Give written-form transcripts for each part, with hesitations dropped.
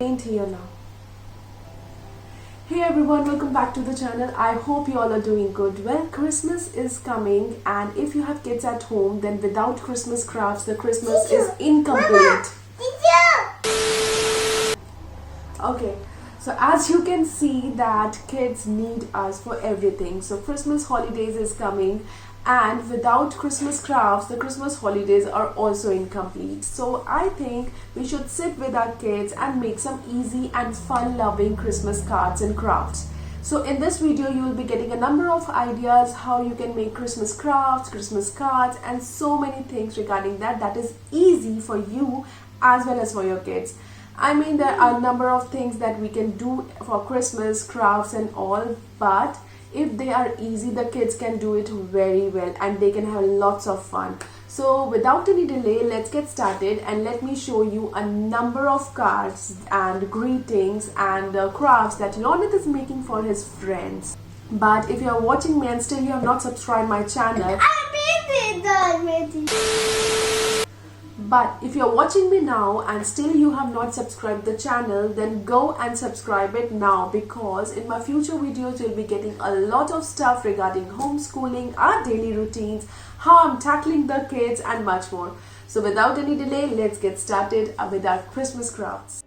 paint here now. Hey everyone, welcome back to the channel. I hope you all are doing good. Well, Christmas is coming, and if you have kids at home, then without Christmas crafts, the Christmas is incomplete. Okay, so as you can see that kids need us for everything. So Christmas holidays is coming, and without Christmas crafts, the Christmas holidays are also incomplete. So I think we should sit with our kids and make some easy and fun loving Christmas cards and crafts. So in this video you will be getting a number of ideas how you can make Christmas crafts, Christmas cards, and so many things regarding that is easy for you as well as for your kids. I mean, there are a number of things that we can do for Christmas crafts and all, but if they are easy, the kids can do it very well and they can have lots of fun. So without any delay, let's get started and let me show you a number of cards and greetings and crafts that Yonit is making for his friends. But if you are watching me and still you have not subscribed my channel, But if you're watching me now and still you have not subscribed the channel, then go and subscribe it now, because in my future videos you'll be getting a lot of stuff regarding homeschooling, our daily routines, how I'm tackling the kids and much more. So without any delay, let's get started with our Christmas crafts.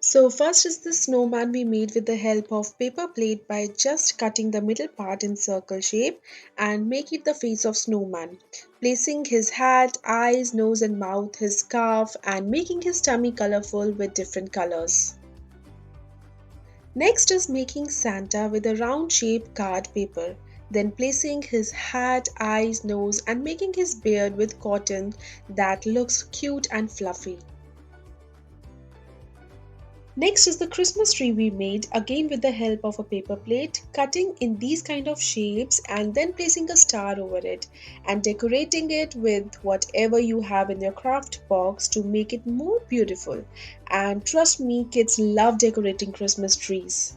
So first is the snowman we made with the help of paper plate by just cutting the middle part in circle shape and make it the face of snowman, placing his hat, eyes, nose and mouth, his scarf and making his tummy colorful with different colors. Next is making Santa with a round shaped card paper, then placing his hat, eyes, nose and making his beard with cotton that looks cute and fluffy. Next is the Christmas tree we made again with the help of a paper plate, cutting in these kind of shapes and then placing a star over it and decorating it with whatever you have in your craft box to make it more beautiful. And trust me, kids love decorating Christmas trees.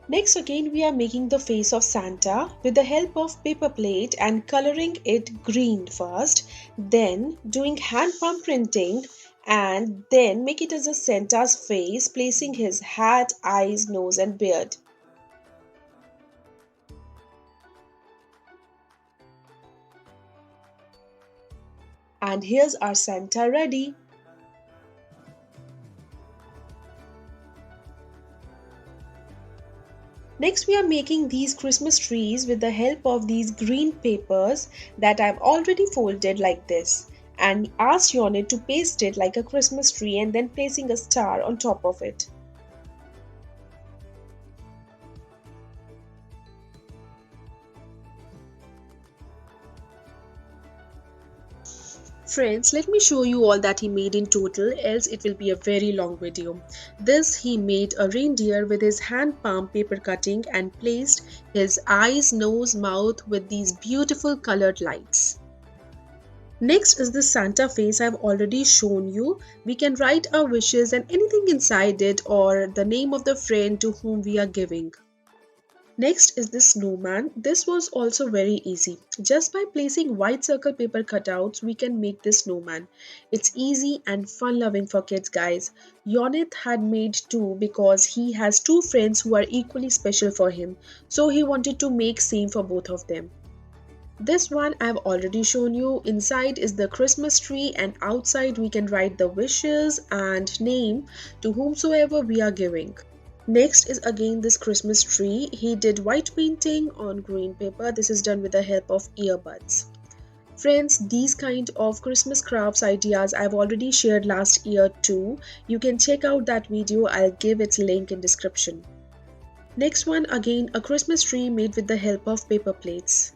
Next again we are making the face of Santa with the help of paper plate and coloring it green first, then doing hand palm printing and then make it as a Santa's face, placing his hat, eyes, nose and beard. And here's our Santa ready. Next we are making these Christmas trees with the help of these green papers that I've already folded like this and asked Yonit to paste it like a Christmas tree and then placing a star on top of it. Friends, let me show you all that he made in total, else it will be a very long video. This he made a reindeer with his hand palm paper cutting and placed his eyes, nose, mouth with these beautiful colored lights. Next is the Santa face I've already shown you. We can write our wishes and anything inside it or the name of the friend to whom we are giving. Next is the snowman. This was also very easy. Just by placing white circle paper cutouts, we can make this snowman. It's easy and fun loving for kids, guys. Yonit had made two because he has two friends who are equally special for him. So he wanted to make same for both of them. This one I've already shown you. Inside is the Christmas tree and outside we can write the wishes and name to whomsoever we are giving. Next is again this Christmas tree. He did white painting on green paper. This is done with the help of earbuds. Friends, these kind of Christmas crafts ideas I've already shared last year too. You can check out that video. I'll give its link in description. Next one again a Christmas tree made with the help of paper plates.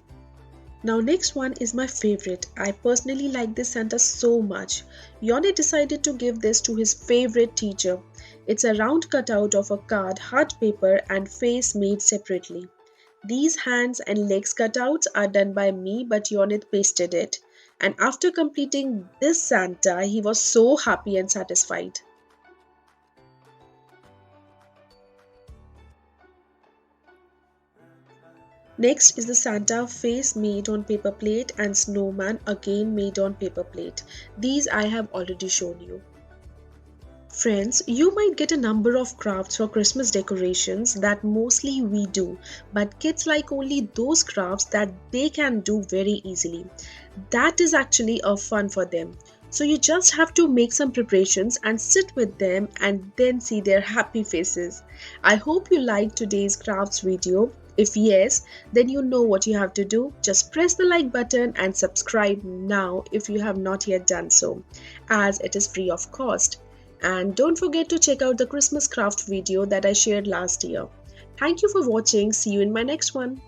Now next one is my favorite. I personally like this Santa so much. Yonit decided to give this to his favorite teacher. It's a round cutout of a card, heart paper and face made separately. These hands and legs cutouts are done by me, but Yonit pasted it. And after completing this Santa, he was so happy and satisfied. Next is the Santa face made on paper plate and snowman again made on paper plate. These I have already shown you. Friends, you might get a number of crafts for Christmas decorations that mostly we do, but kids like only those crafts that they can do very easily. That is actually a fun for them. So you just have to make some preparations and sit with them and then see their happy faces. I hope you liked today's crafts video. If yes, then you know what you have to do. Just press the like button and subscribe now if you have not yet done so, as it is free of cost. And don't forget to check out the Christmas craft video that I shared last year. Thank you for watching. See you in my next one.